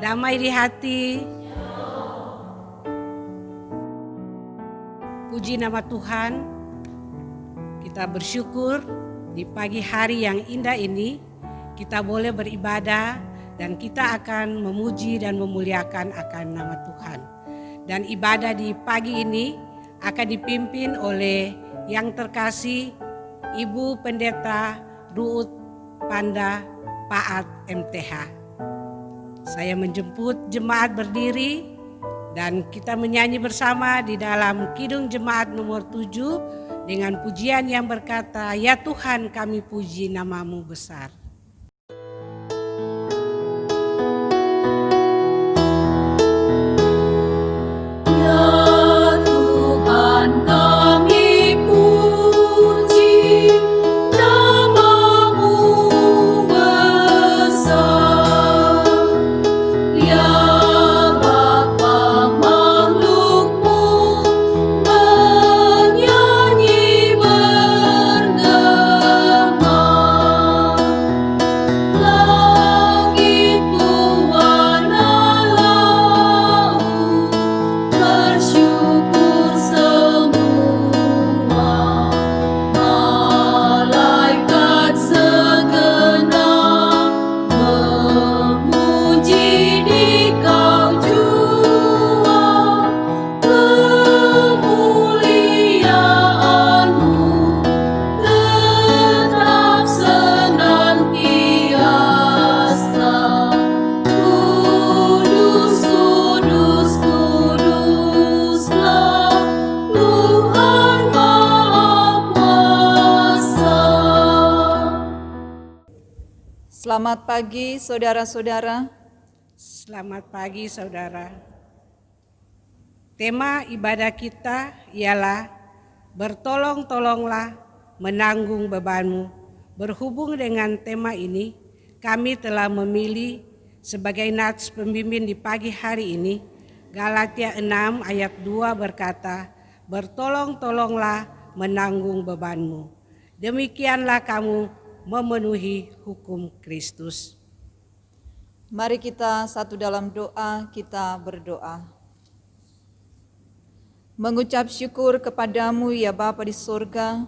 damai di hati. Puji nama Tuhan, kita bersyukur di pagi hari yang indah ini kita boleh beribadah dan kita akan memuji dan memuliakan akan nama Tuhan. Dan ibadah di pagi ini akan dipimpin oleh yang terkasih Ibu Pendeta Ruut Panda Paat MTH. Saya menjemput jemaat berdiri dan kita menyanyi bersama di dalam Kidung Jemaat nomor 7 dengan pujian yang berkata, "Ya Tuhan, kami puji nama-Mu besar." Selamat pagi saudara-saudara. Selamat pagi saudara. Tema ibadah kita ialah bertolong-tolonglah menanggung bebanmu. Berhubung dengan tema ini, kami telah memilih sebagai nats pembimbing di pagi hari ini, Galatia 6 ayat 2 berkata, bertolong-tolonglah menanggung bebanmu. Demikianlah kamu memenuhi hukum Kristus. Mari kita satu dalam doa, kita berdoa. Mengucap syukur kepadamu ya Bapa di surga,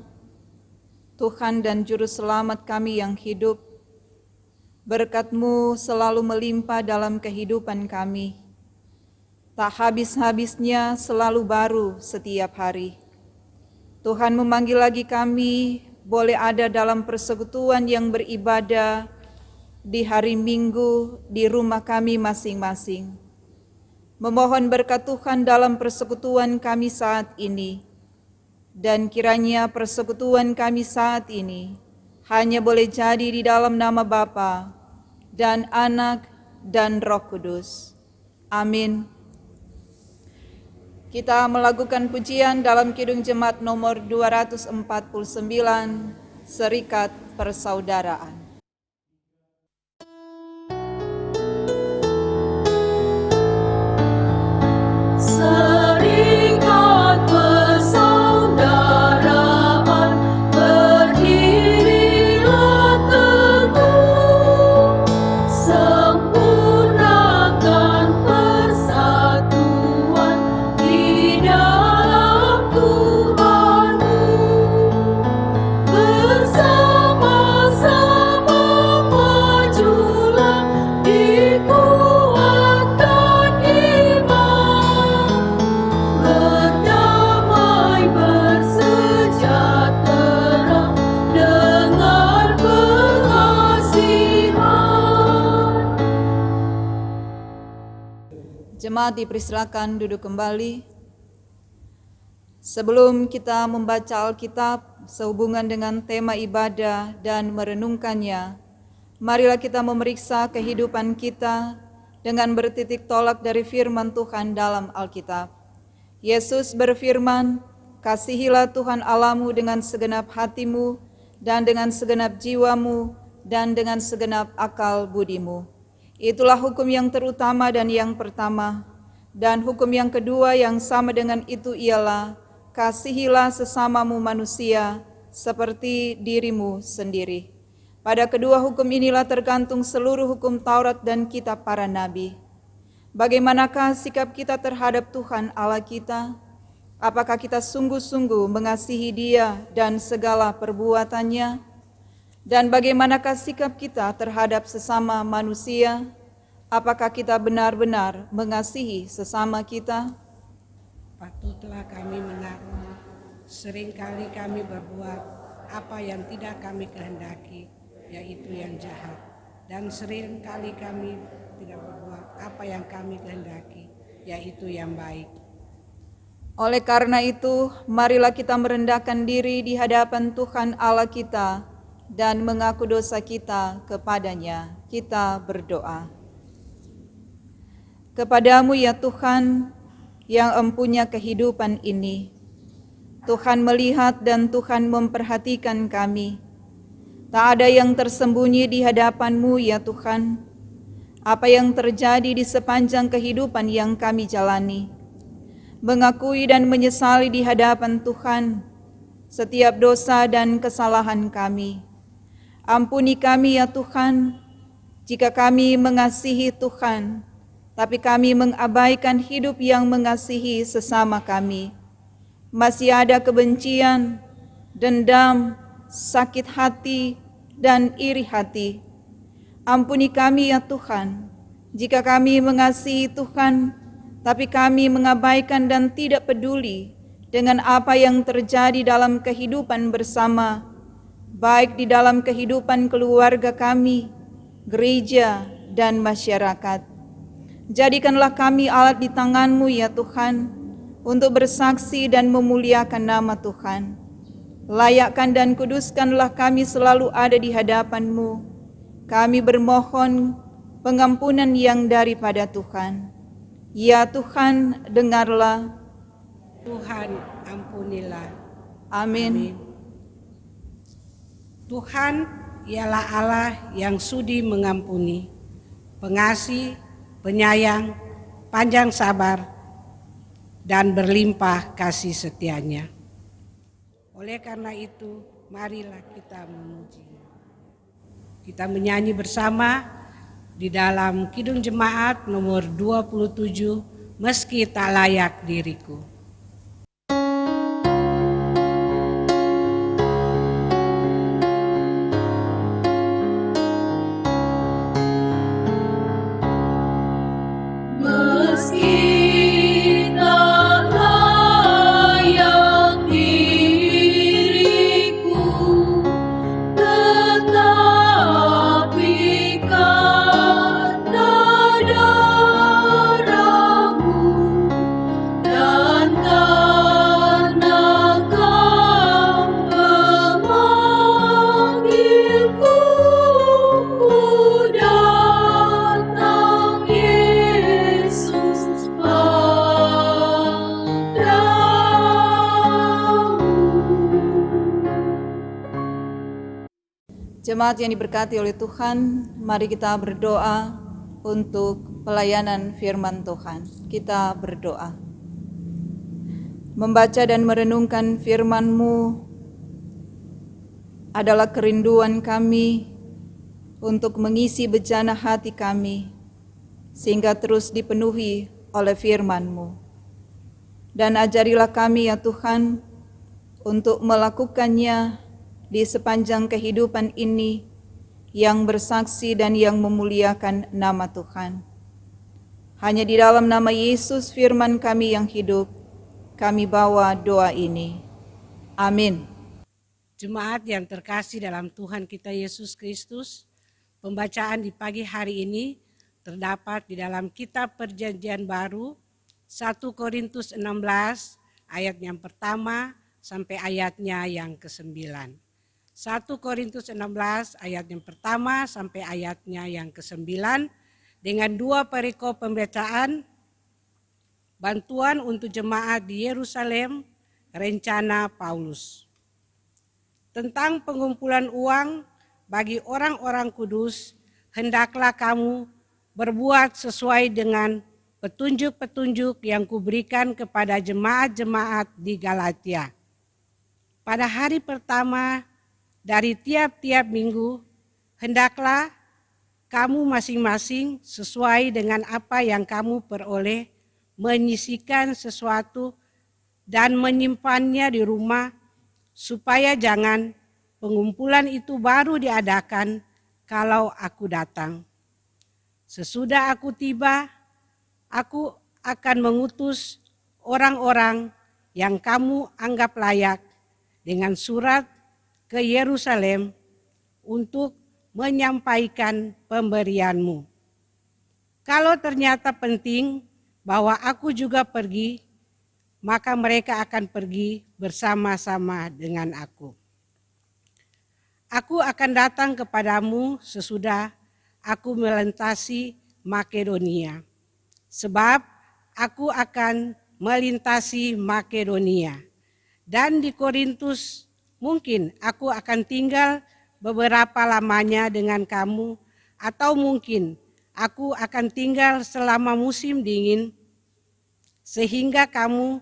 Tuhan dan Juru Selamat kami yang hidup. Berkat-Mu selalu melimpah dalam kehidupan kami. Tak habis-habisnya, selalu baru setiap hari. Tuhan memanggil lagi kami boleh ada dalam persekutuan yang beribadah di hari Minggu di rumah kami masing-masing. Memohon berkat Tuhan dalam persekutuan kami saat ini. Dan kiranya persekutuan kami saat ini hanya boleh jadi di dalam nama Bapa dan Anak dan Roh Kudus. Amin. Kita melakukan pujian dalam Kidung Jemaat nomor 249, Serikat Persaudaraan. Serikat persaudaraan, berdirilah teguh, sempurnakan persatuan di dalam Tuhan-Mu. Bersama-sama majulah, dikuatkan iman, berdamai bersejahtera dengan pengasihan. Jemaat dipersilakan duduk kembali. Sebelum kita membaca Alkitab sehubungan dengan tema ibadah dan merenungkannya, marilah kita memeriksa kehidupan kita dengan bertitik tolak dari firman Tuhan dalam Alkitab. Yesus berfirman, "Kasihilah Tuhan Allahmu dengan segenap hatimu dan dengan segenap jiwamu dan dengan segenap akal budimu." Itulah hukum yang terutama dan yang pertama. Dan hukum yang kedua yang sama dengan itu ialah, kasihilah sesamamu manusia seperti dirimu sendiri. Pada kedua hukum inilah tergantung seluruh hukum Taurat dan kitab para nabi. Bagaimanakah sikap kita terhadap Tuhan Allah kita? Apakah kita sungguh-sungguh mengasihi Dia dan segala perbuatannya? Dan bagaimanakah sikap kita terhadap sesama manusia? Apakah kita benar-benar mengasihi sesama kita? Patutlah kami mengaku, seringkali kami berbuat apa yang tidak kami kehendaki, yaitu yang jahat. Dan seringkali kami tidak berbuat apa yang kami kehendaki, yaitu yang baik. Oleh karena itu, marilah kita merendahkan diri di hadapan Tuhan Allah kita dan mengaku dosa kita kepadanya. Kita berdoa. Kepadamu ya Tuhan, yang empunya kehidupan ini, Tuhan melihat dan Tuhan memperhatikan kami. Tak ada yang tersembunyi di hadapan-Mu ya Tuhan. Apa yang terjadi di sepanjang kehidupan yang kami jalani, mengakui dan menyesali di hadapan Tuhan setiap dosa dan kesalahan kami. Ampuni kami ya Tuhan, jika kami mengasihi Tuhan, tapi kami mengabaikan hidup yang mengasihi sesama kami. Masih ada kebencian, dendam, sakit hati, dan iri hati. Ampuni kami ya Tuhan, jika kami mengasihi Tuhan, tapi kami mengabaikan dan tidak peduli dengan apa yang terjadi dalam kehidupan bersama, baik di dalam kehidupan keluarga kami, gereja, dan masyarakat. Jadikanlah kami alat di tangan-Mu ya Tuhan, untuk bersaksi dan memuliakan nama Tuhan. Layakkan dan kuduskanlah kami selalu ada di hadapan-Mu. Kami bermohon pengampunan yang daripada Tuhan. Ya Tuhan, dengarlah. Tuhan, ampunilah. Amin. Tuhan ialah Allah yang sudi mengampuni, pengasih, penyayang, panjang sabar, dan berlimpah kasih setianya. Oleh karena itu, marilah kita memuji. Kita menyanyi bersama di dalam Kidung Jemaat nomor 27, Meski Tak Layak Diriku. Meski tak layak diriku, tetapi karena darah-Mu dan karena Kau memanggilku, ku datang Yesus padamu. Jemaat yang diberkati oleh Tuhan, mari kita berdoa untuk pelayanan firman Tuhan. Kita berdoa. Membaca dan merenungkan firman-Mu adalah kerinduan kami untuk mengisi bejana hati kami, sehingga terus dipenuhi oleh firman-Mu. Dan ajarilah kami ya Tuhan, untuk melakukannya di sepanjang kehidupan ini yang bersaksi dan yang memuliakan nama Tuhan. Hanya di dalam nama Yesus firman kami yang hidup, kami bawa doa ini. Amin. Jemaat yang terkasih dalam Tuhan kita Yesus Kristus, pembacaan di pagi hari ini terdapat di dalam kitab Perjanjian Baru 1 Korintus 16 ayat yang pertama sampai ayatnya yang ke-9. 1 Korintus 16 ayat yang pertama sampai ayatnya yang ke-9 dengan dua perikop pembacaan, bantuan untuk jemaat di Yerusalem, rencana Paulus. Tentang pengumpulan uang bagi orang-orang kudus, hendaklah kamu berbuat sesuai dengan petunjuk-petunjuk yang kuberikan kepada jemaat-jemaat di Galatia. Pada hari pertama dari tiap-tiap minggu, hendaklah kamu masing-masing sesuai dengan apa yang kamu peroleh, menyisihkan sesuatu dan menyimpannya di rumah, supaya jangan pengumpulan itu baru diadakan kalau aku datang. Sesudah aku tiba, aku akan mengutus orang-orang yang kamu anggap layak dengan surat ke Yerusalem untuk menyampaikan pemberianmu. Kalau ternyata penting bahwa aku juga pergi, maka mereka akan pergi bersama-sama dengan aku. Aku akan datang kepadamu sesudah aku melintasi Makedonia, sebab aku akan melintasi Makedonia. Dan di Korintus mungkin aku akan tinggal beberapa lamanya dengan kamu, atau mungkin aku akan tinggal selama musim dingin, sehingga kamu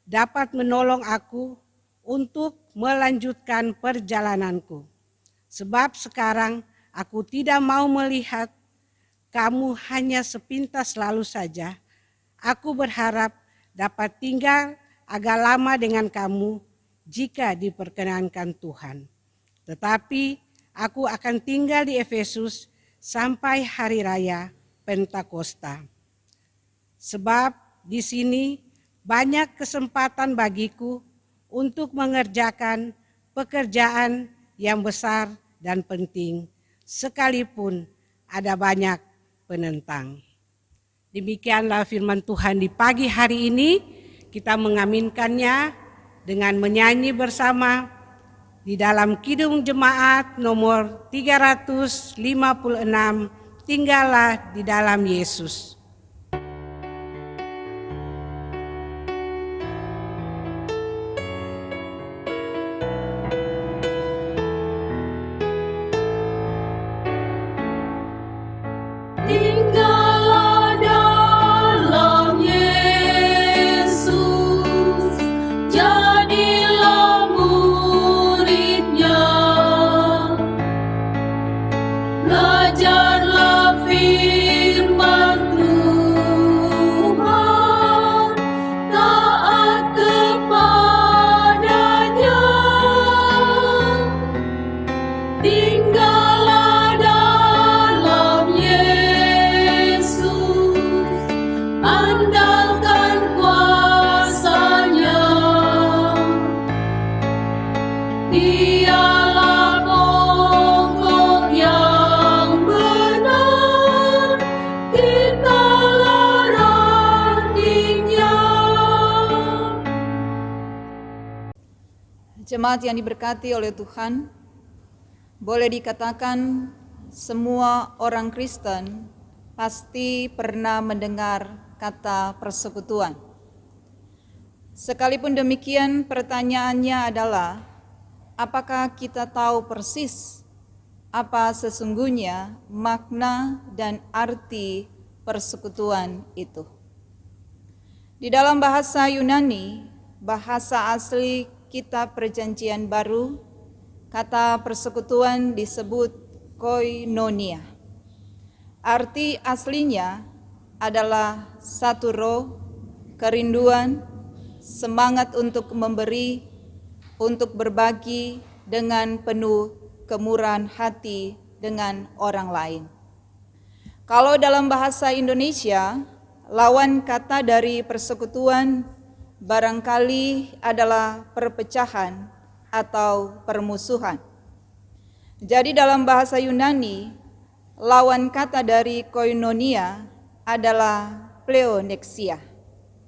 dapat menolong aku untuk melanjutkan perjalananku. Sebab sekarang aku tidak mau melihat kamu hanya sepintas lalu saja. Aku berharap dapat tinggal agak lama dengan kamu jika diperkenankan Tuhan. Tetapi aku akan tinggal di Efesus sampai hari raya Pentakosta. Sebab di sini banyak kesempatan bagiku untuk mengerjakan pekerjaan yang besar dan penting, sekalipun ada banyak penentang. Demikianlah firman Tuhan di pagi hari ini. Kita mengaminkannya dengan menyanyi bersama di dalam Kidung Jemaat nomor 356, Tinggallah di dalam Yesus. Tinggallah dalam Yesus, jadilah murid-Nya. Belajarlah firman Tuhan, taat kepadanya. Tinggallah dalam Yesus, andalkan kuasa-Nya. Dialah pokok yang benar, kitalah rantingnya. Jemaat yang diberkati oleh Tuhan, boleh dikatakan semua orang Kristen pasti pernah mendengar kata persekutuan. Sekalipun demikian, pertanyaannya adalah, apakah kita tahu persis apa sesungguhnya makna dan arti persekutuan itu? Di dalam bahasa Yunani, bahasa asli Kitab Perjanjian Baru, kata persekutuan disebut koinonia. Arti aslinya adalah satu roh, kerinduan, semangat untuk memberi, untuk berbagi dengan penuh kemurahan hati dengan orang lain. Kalau dalam bahasa Indonesia, lawan kata dari persekutuan barangkali adalah perpecahan atau permusuhan. Jadi dalam bahasa Yunani, lawan kata dari koinonia adalah pleonexia,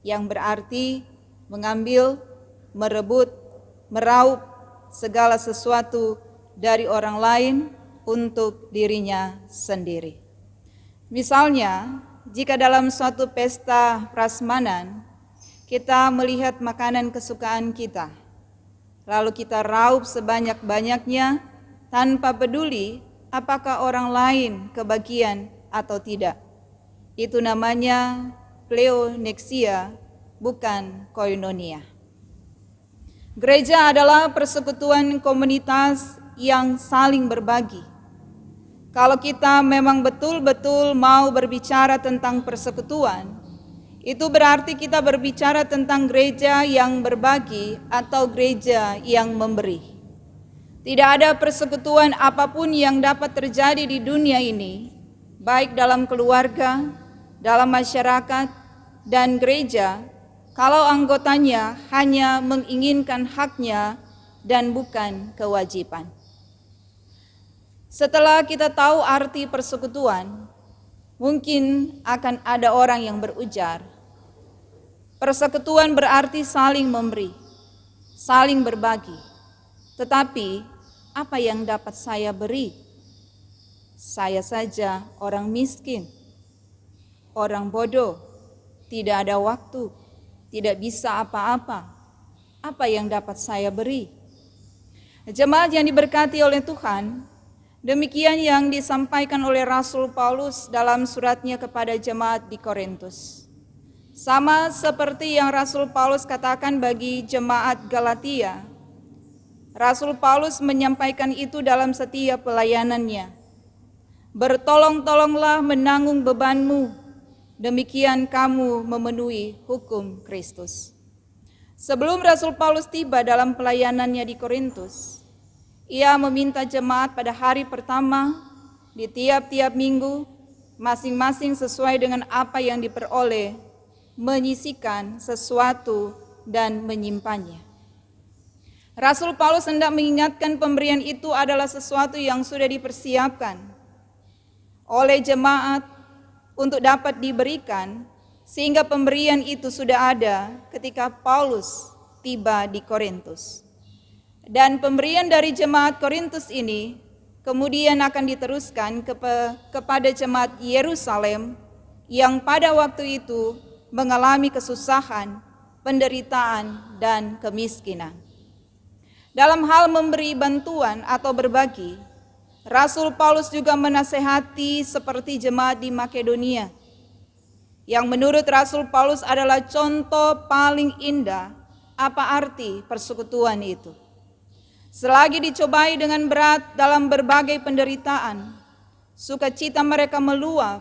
yang berarti mengambil, merebut, meraup segala sesuatu dari orang lain untuk dirinya sendiri. Misalnya, jika dalam suatu pesta prasmanan, kita melihat makanan kesukaan kita, lalu kita raup sebanyak-banyaknya tanpa peduli apakah orang lain kebagian atau tidak. Itu namanya pleonexia, bukan koinonia. Gereja adalah persekutuan komunitas yang saling berbagi. Kalau kita memang betul-betul mau berbicara tentang persekutuan, itu berarti kita berbicara tentang gereja yang berbagi atau gereja yang memberi. Tidak ada persekutuan apapun yang dapat terjadi di dunia ini, baik dalam keluarga, dalam masyarakat, dan gereja, kalau anggotanya hanya menginginkan haknya dan bukan kewajiban. Setelah kita tahu arti persekutuan, mungkin akan ada orang yang berujar, persekutuan berarti saling memberi, saling berbagi. Tetapi, apa yang dapat saya beri? Saya saja orang miskin, orang bodoh, tidak ada waktu, tidak bisa apa-apa. Apa yang dapat saya beri? Jemaat yang diberkati oleh Tuhan, demikian yang disampaikan oleh Rasul Paulus dalam suratnya kepada jemaat di Korintus. Sama seperti yang Rasul Paulus katakan bagi jemaat Galatia, Rasul Paulus menyampaikan itu dalam setiap pelayanannya. Bertolong-tolonglah menanggung bebanmu, demikian kamu memenuhi hukum Kristus. Sebelum Rasul Paulus tiba dalam pelayanannya di Korintus, ia meminta jemaat pada hari pertama di tiap-tiap minggu, masing-masing sesuai dengan apa yang diperoleh, menyisihkan sesuatu dan menyimpannya. Rasul Paulus hendak mengingatkan pemberian itu adalah sesuatu yang sudah dipersiapkan oleh jemaat untuk dapat diberikan, sehingga pemberian itu sudah ada ketika Paulus tiba di Korintus. Dan pemberian dari jemaat Korintus ini kemudian akan diteruskan kepada jemaat Yerusalem yang pada waktu itu mengalami kesusahan, penderitaan, dan kemiskinan. Dalam hal memberi bantuan atau berbagi, Rasul Paulus juga menasehati seperti jemaat di Makedonia, yang menurut Rasul Paulus adalah contoh paling indah apa arti persekutuan itu. Selagi dicobai dengan berat dalam berbagai penderitaan, sukacita mereka meluap,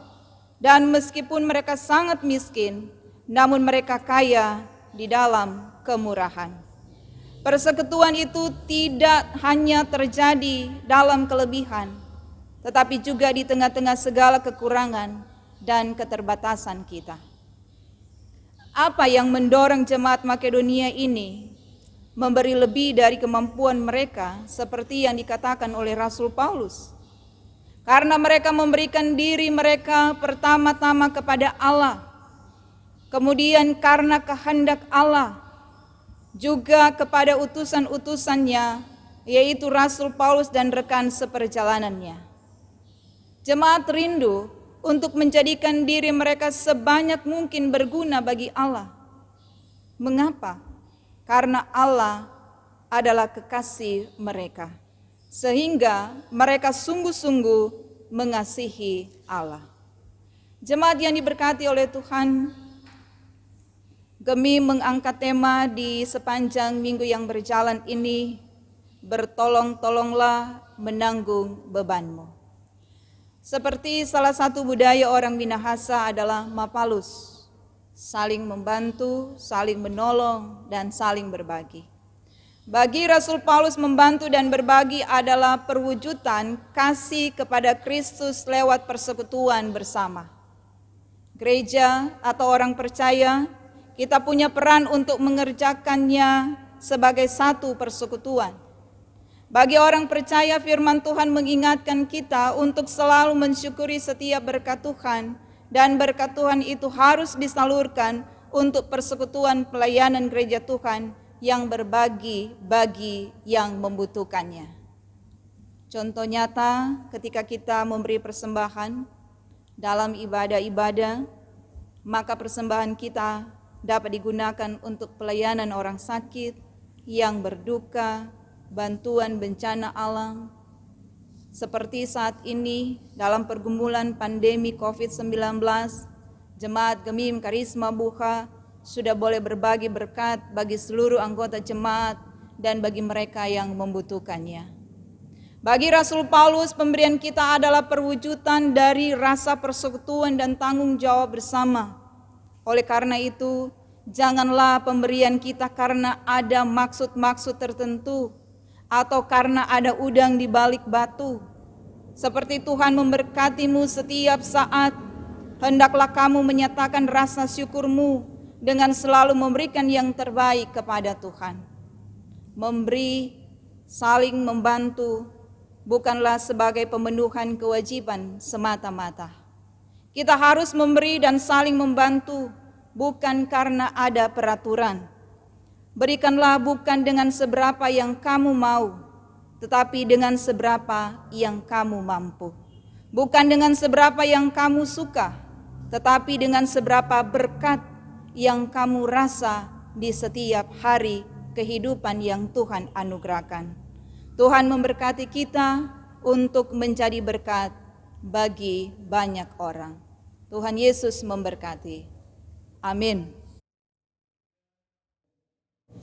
dan meskipun mereka sangat miskin, namun mereka kaya di dalam kemurahan. Persekutuan itu tidak hanya terjadi dalam kelebihan, tetapi juga di tengah-tengah segala kekurangan dan keterbatasan kita. Apa yang mendorong jemaat Makedonia ini memberi lebih dari kemampuan mereka seperti yang dikatakan oleh Rasul Paulus? Karena mereka memberikan diri mereka pertama-tama kepada Allah, kemudian karena kehendak Allah, juga kepada utusan-utusannya, yaitu Rasul Paulus dan rekan seperjalanannya. Jemaat rindu untuk menjadikan diri mereka sebanyak mungkin berguna bagi Allah. Mengapa? Karena Allah adalah kekasih mereka, sehingga mereka sungguh-sungguh mengasihi Allah. Jemaat yang diberkati oleh Tuhan, kami mengangkat tema di sepanjang minggu yang berjalan ini, bertolong-tolonglah menanggung bebanmu. Seperti salah satu budaya orang Minahasa adalah mapalus, saling membantu, saling menolong, dan saling berbagi. Bagi Rasul Paulus, membantu dan berbagi adalah perwujudan kasih kepada Kristus lewat persekutuan bersama. Gereja atau orang percaya, kita punya peran untuk mengerjakannya sebagai satu persekutuan. Bagi orang percaya, firman Tuhan mengingatkan kita untuk selalu mensyukuri setiap berkat Tuhan, dan berkat Tuhan itu harus disalurkan untuk persekutuan pelayanan gereja Tuhan yang berbagi bagi yang membutuhkannya. Contoh nyata ketika kita memberi persembahan dalam ibadah-ibadah, maka persembahan kita dapat digunakan untuk pelayanan orang sakit yang berduka, bantuan bencana alam. Seperti saat ini dalam pergumulan pandemi COVID-19, Jemaat Gemim Karisma Buha sudah boleh berbagi berkat bagi seluruh anggota jemaat dan bagi mereka yang membutuhkannya. Bagi Rasul Paulus, pemberian kita adalah perwujudan dari rasa persekutuan dan tanggung jawab bersama. Oleh karena itu, janganlah pemberian kita karena ada maksud-maksud tertentu atau karena ada udang di balik batu. Seperti Tuhan memberkatimu setiap saat, hendaklah kamu menyatakan rasa syukurmu dengan selalu memberikan yang terbaik kepada Tuhan. Memberi, saling membantu, bukanlah sebagai pemenuhan kewajiban semata-mata. Kita harus memberi dan saling membantu, bukan karena ada peraturan. Berikanlah bukan dengan seberapa yang kamu mau, tetapi dengan seberapa yang kamu mampu. Bukan dengan seberapa yang kamu suka, tetapi dengan seberapa berkat yang kamu rasa di setiap hari kehidupan yang Tuhan anugerahkan. Tuhan memberkati kita untuk menjadi berkat bagi banyak orang. Tuhan Yesus memberkati. Amin.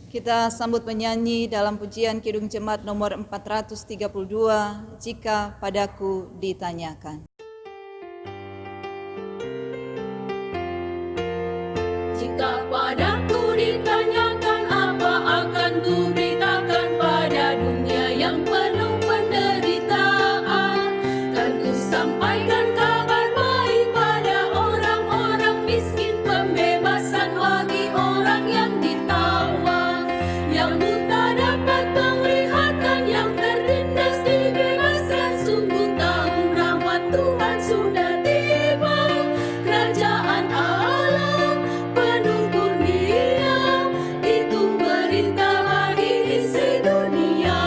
Kita sambut penyanyi dalam pujian Kidung Jemaat nomor 432, Jika Padaku Ditanyakan. Jika padaku ditanyakan apa akan kuberitakan pada dunia yang penuh penderitaan, kan ku sampaikan kabar baik pada orang-orang miskin, pembebasan bagi orang yang ditawan, yang buta dapat penglihatan, yang tertindas dibebaskan. Sungguh tahun rahmat Tuhan sudah tiba, kerajaan Allah penuh kurnia, itu berita bagi isi dunia.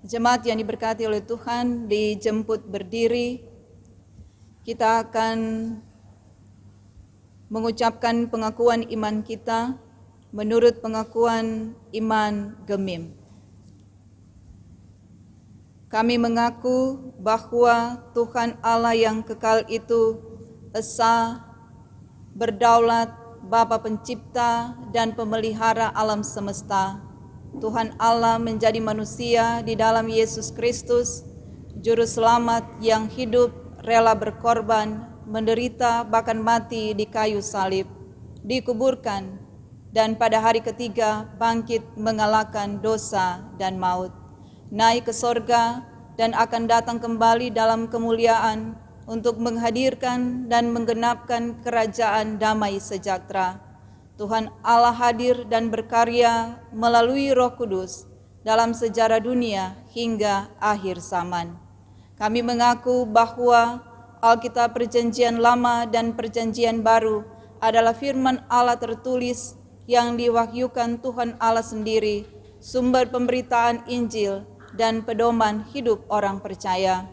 Jemaat yang diberkati oleh Tuhan, dijemput berdiri. Kita akan mengucapkan pengakuan iman kita menurut pengakuan iman Gemim. Kami mengaku bahwa Tuhan Allah yang kekal itu esa, berdaulat, Bapa Pencipta dan Pemelihara alam semesta. Tuhan Allah menjadi manusia di dalam Yesus Kristus, Juru Selamat yang hidup, rela berkorban, menderita bahkan mati di kayu salib, dikuburkan, dan pada hari ketiga bangkit mengalahkan dosa dan maut, naik ke sorga dan akan datang kembali dalam kemuliaan untuk menghadirkan dan menggenapkan kerajaan damai sejahtera. Tuhan Allah hadir dan berkarya melalui Roh Kudus dalam sejarah dunia hingga akhir zaman. Kami mengaku bahwa Alkitab Perjanjian Lama dan Perjanjian Baru adalah firman Allah tertulis yang diwahyukan Tuhan Allah sendiri, sumber pemberitaan Injil dan pedoman hidup orang percaya.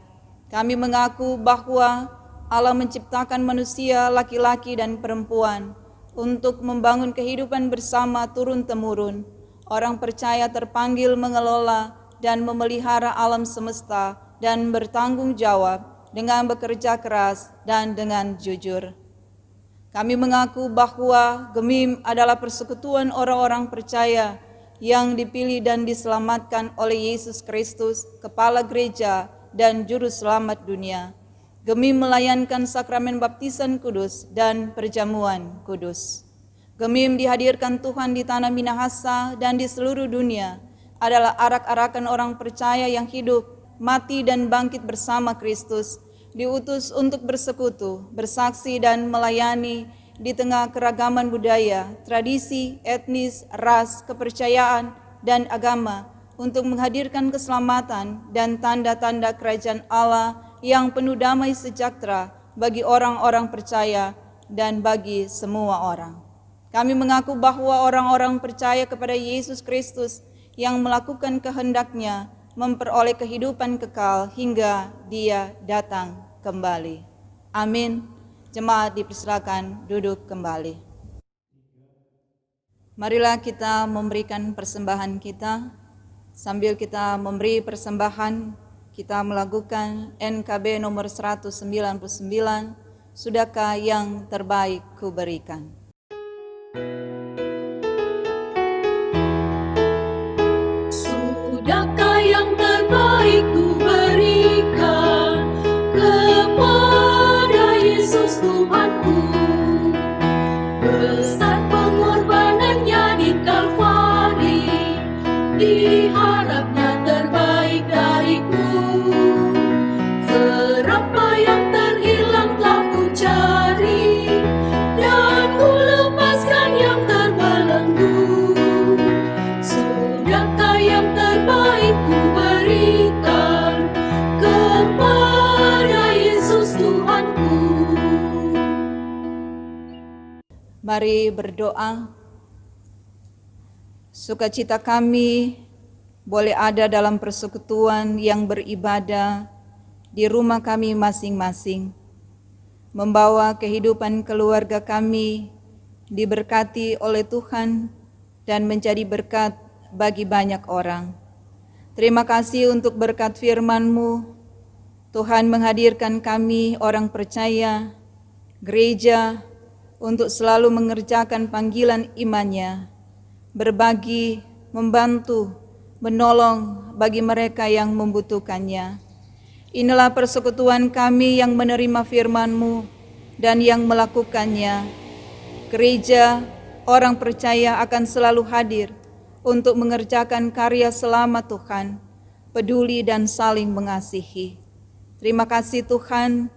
Kami mengaku bahwa Allah menciptakan manusia laki-laki dan perempuan untuk membangun kehidupan bersama turun-temurun. Orang percaya terpanggil mengelola dan memelihara alam semesta dan bertanggung jawab dengan bekerja keras dan dengan jujur. Kami mengaku bahwa Gemim adalah persekutuan orang-orang percaya yang dipilih dan diselamatkan oleh Yesus Kristus, Kepala Gereja dan Juru Selamat dunia. Gemim melayankan sakramen baptisan kudus dan perjamuan kudus. Gemim dihadirkan Tuhan di tanah Minahasa dan di seluruh dunia adalah arak-arakan orang percaya yang hidup, mati dan bangkit bersama Kristus, diutus untuk bersekutu, bersaksi dan melayani di tengah keragaman budaya, tradisi, etnis, ras, kepercayaan, dan agama untuk menghadirkan keselamatan dan tanda-tanda kerajaan Allah yang penuh damai sejahtera bagi orang-orang percaya dan bagi semua orang. Kami mengaku bahwa orang-orang percaya kepada Yesus Kristus yang melakukan kehendak-Nya memperoleh kehidupan kekal hingga Dia datang kembali. Amin. Jemaat dipersilakan duduk kembali. Marilah kita memberikan persembahan kita. Sambil kita memberi persembahan, kita melakukan NKB nomor 199, Sudahkah yang terbaik kuberikan. Sudahkah yang terbaik ku berikan kepada Yesus Tuhanku? Besar pengorbanannya di Kalvari, diharapnya terbaik dariku. Berapa yang terhilang telah ku cari, dan ku lepaskan yang terbelenggu. Sudahkah yang terbaik ku berikan kepada Yesus Tuhanku? Mari berdoa. Sukacita kami boleh ada dalam persekutuan yang beribadah di rumah kami masing-masing, membawa kehidupan keluarga kami diberkati oleh Tuhan dan menjadi berkat bagi banyak orang. Terima kasih untuk berkat firman-Mu. Tuhan menghadirkan kami orang percaya, gereja, untuk selalu mengerjakan panggilan imannya, berbagi, membantu, menolong bagi mereka yang membutuhkannya. Inilah persekutuan kami yang menerima firman-Mu dan yang melakukannya. Gereja, orang percaya akan selalu hadir untuk mengerjakan karya selamat Tuhan, peduli dan saling mengasihi. Terima kasih Tuhan,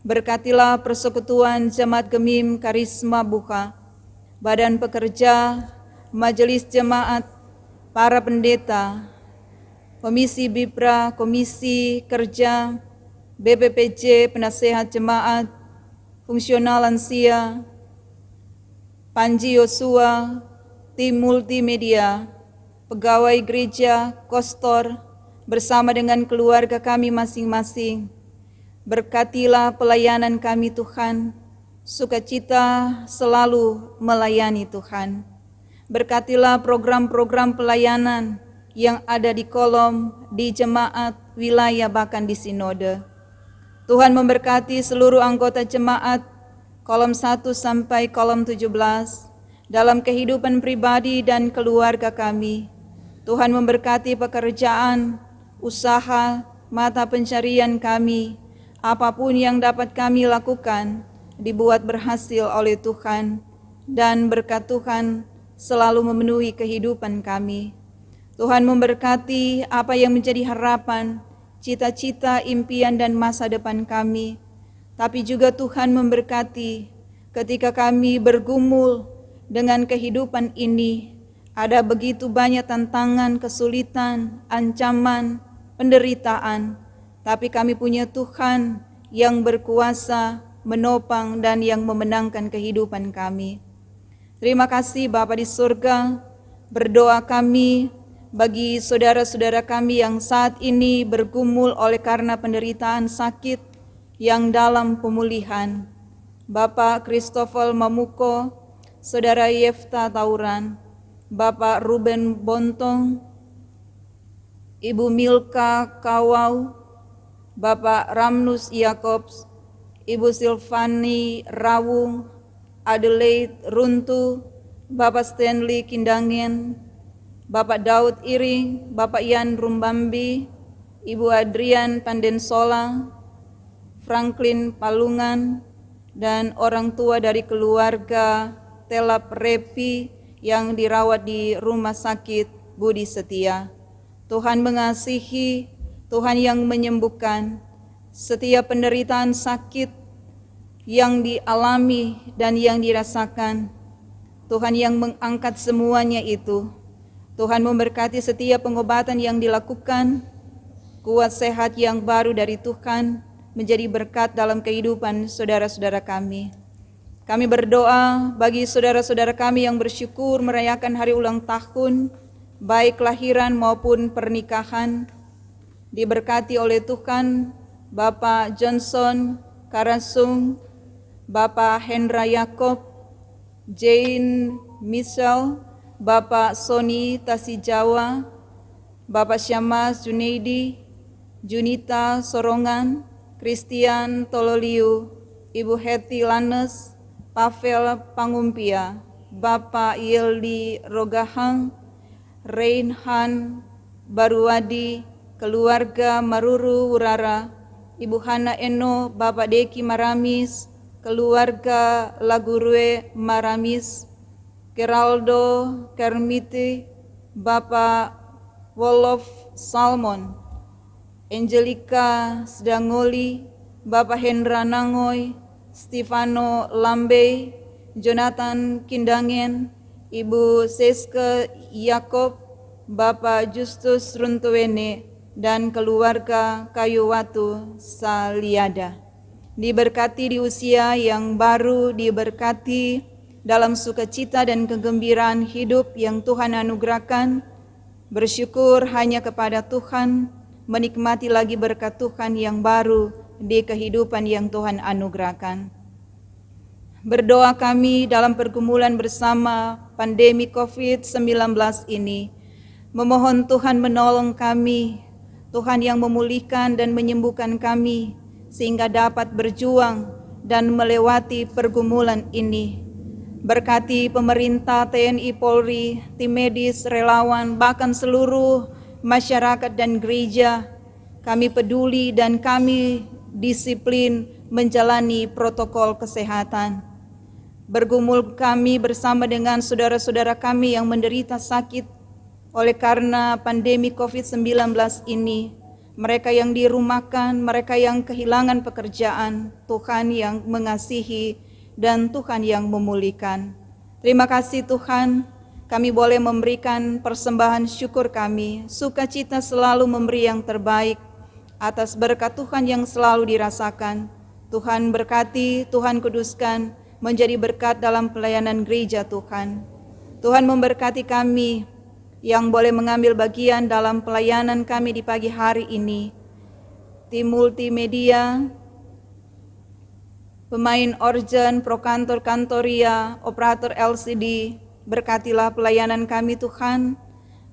berkatilah persekutuan Jemaat Gemim Karisma Buka, badan pekerja, majelis jemaat, para pendeta, Komisi Bipra, Komisi Kerja, BPPJ, Penasehat Jemaat, Fungsional Lansia, Panji Yosua, tim multimedia, pegawai gereja, kostor, bersama dengan keluarga kami masing-masing. Berkatilah pelayanan kami Tuhan, sukacita selalu melayani Tuhan. Berkatilah program-program pelayanan yang ada di kolom, di jemaat, wilayah, bahkan di sinode. Tuhan memberkati seluruh anggota jemaat, kolom 1 sampai kolom 17, dalam kehidupan pribadi dan keluarga kami. Tuhan memberkati pekerjaan, usaha, mata pencarian kami, apapun yang dapat kami lakukan, dibuat berhasil oleh Tuhan, dan berkat Tuhan selalu memenuhi kehidupan kami. Tuhan memberkati apa yang menjadi harapan, cita-cita, impian, dan masa depan kami. Tapi juga Tuhan memberkati ketika kami bergumul dengan kehidupan ini. Ada begitu banyak tantangan, kesulitan, ancaman, penderitaan. Tapi kami punya Tuhan yang berkuasa, menopang, dan yang memenangkan kehidupan kami. Terima kasih Bapa di surga, berdoa kami bagi saudara-saudara kami yang saat ini bergumul oleh karena penderitaan sakit yang dalam pemulihan. Bapak Christopher Mamuko, Saudara Yefta Tauran, Bapak Ruben Bontong, Ibu Milka Kawau, Bapak Ramnus Yakobs, Ibu Silvani Rawung, Adelaide Runtu, Bapak Stanley Kindangen, Bapak Daud Iring, Bapak Yan Rumbambi, Ibu Adrian Pandensola, Franklin Palungan, dan orang tua dari keluarga Telap Repi yang dirawat di Rumah Sakit Budi Setia. Tuhan mengasihi, Tuhan yang menyembuhkan setiap penderitaan sakit yang dialami dan yang dirasakan. Tuhan yang mengangkat semuanya itu. Tuhan memberkati setiap pengobatan yang dilakukan, kuat sehat yang baru dari Tuhan menjadi berkat dalam kehidupan saudara-saudara kami. Kami berdoa bagi saudara-saudara kami yang bersyukur merayakan hari ulang tahun, baik kelahiran maupun pernikahan, diberkati oleh Tuhan, Bapak Johnson Karasung, Bapak Hendra Yakob, Jane Michelle, Bapak Sony Tasijawa, Bapak Syamas Junaidi, Junita Sorongan, Christian Tololiu, Ibu Heti Lanes, Pavel Pangumpia, Bapak Yeldi Rogahang, Reinhan Baruwadi, keluarga Maruru Wurara, Ibu Hana Eno, Bapak Deki Maramis, keluarga Lagurue Maramis, Geraldo Kermiti, Bapak Wolof Salmon, Angelica Sedangoli, Bapak Hendra Nangoy, Stefano Lambe, Jonathan Kindangen, Ibu Seske Yakob, Bapak Justus Runtuwene, dan keluarga Kayu Watu Saliada. Diberkati di usia yang baru, diberkati dalam sukacita dan kegembiraan hidup yang Tuhan anugerahkan, bersyukur hanya kepada Tuhan, menikmati lagi berkat Tuhan yang baru di kehidupan yang Tuhan anugerahkan. Berdoa kami dalam pergumulan bersama pandemi COVID-19 ini, memohon Tuhan menolong kami, Tuhan yang memulihkan dan menyembuhkan kami, sehingga dapat berjuang dan melewati pergumulan ini. Berkati pemerintah, TNI, Polri, tim medis, relawan, bahkan seluruh masyarakat dan gereja. Kami peduli dan kami disiplin menjalani protokol kesehatan. Bergumul kami bersama dengan saudara-saudara kami yang menderita sakit oleh karena pandemi COVID-19 ini. Mereka yang dirumahkan, mereka yang kehilangan pekerjaan, Tuhan yang mengasihi dan Tuhan yang memulihkan. Terima kasih Tuhan, kami boleh memberikan persembahan syukur kami, sukacita selalu memberi yang terbaik atas berkat Tuhan yang selalu dirasakan. Tuhan berkati, Tuhan kuduskan, menjadi berkat dalam pelayanan gereja Tuhan. Tuhan memberkati kami yang boleh mengambil bagian dalam pelayanan kami di pagi hari ini. Tim multimedia, pemain organ, prokantor kantoria, operator LCD, berkatilah pelayanan kami Tuhan.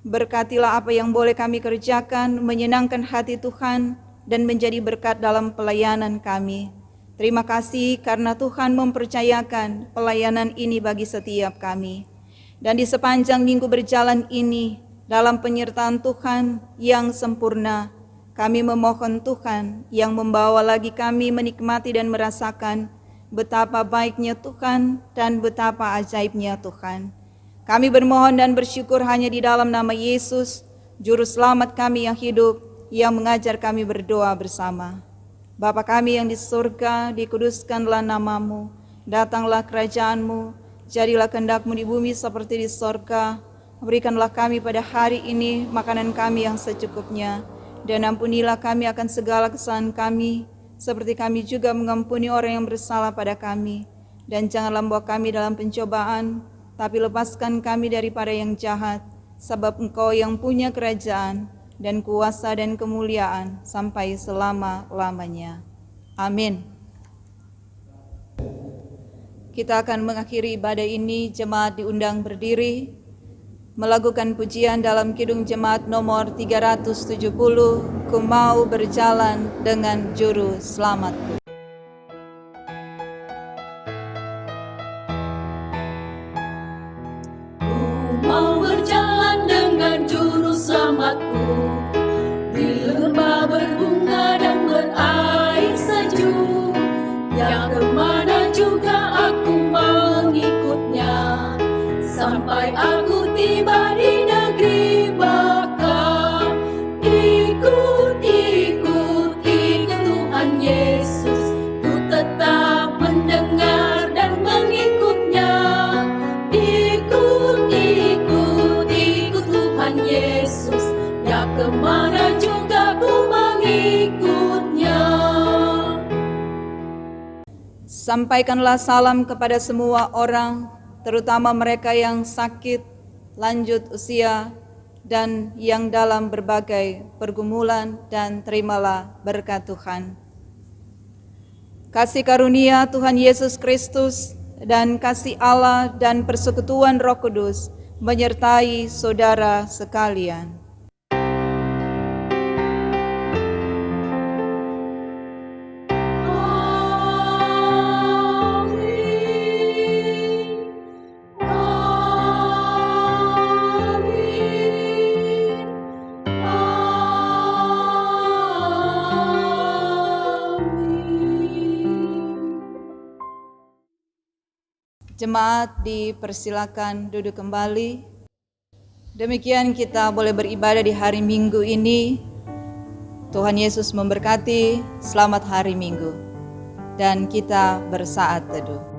Berkatilah apa yang boleh kami kerjakan, menyenangkan hati Tuhan dan menjadi berkat dalam pelayanan kami. Terima kasih karena Tuhan mempercayakan pelayanan ini bagi setiap kami. Dan di sepanjang minggu berjalan ini, dalam penyertaan Tuhan yang sempurna, kami memohon Tuhan yang membawa lagi kami menikmati dan merasakan betapa baiknya Tuhan dan betapa ajaibnya Tuhan. Kami bermohon dan bersyukur hanya di dalam nama Yesus, Juru Selamat kami yang hidup, yang mengajar kami berdoa bersama. Bapa kami yang di surga, dikuduskanlah namamu, datanglah kerajaan-Mu, jadilah kehendak-Mu di bumi seperti di sorga. Berikanlah kami pada hari ini makanan kami yang secukupnya, dan ampunilah kami akan segala kesalahan kami, seperti kami juga mengampuni orang yang bersalah pada kami. Dan janganlah membawa kami dalam pencobaan, tapi lepaskan kami daripada yang jahat, sebab Engkau yang punya kerajaan, dan kuasa dan kemuliaan sampai selama-lamanya. Amin. Kita akan mengakhiri ibadah ini, jemaat diundang berdiri, melakukan pujian dalam Kidung Jemaat nomor 370, Ku mau berjalan dengan Juru Selamatku. Ku mau berjalan dengan Juru Selamatku, di lembah berbunga dan berair sejuk, yang kemana juga aku mengikutnya, sampai aku tiba di negeri baka. Ikut, ikut, ikut Tuhan Yesus, ku tetap mendengar dan mengikutnya. Ikut, ikut, ikut Tuhan Yesus, ya kemana juga ku mengikutnya. Sampaikanlah salam kepada semua orang, terutama mereka yang sakit, lanjut usia, dan yang dalam berbagai pergumulan, dan terimalah berkat Tuhan. Kasih karunia Tuhan Yesus Kristus dan kasih Allah dan persekutuan Roh Kudus menyertai saudara sekalian. Amin. Jemaat dipersilakan duduk kembali. Demikian kita boleh beribadah di hari Minggu ini. Tuhan Yesus memberkati. Selamat hari Minggu. Dan kita bersaat teduh.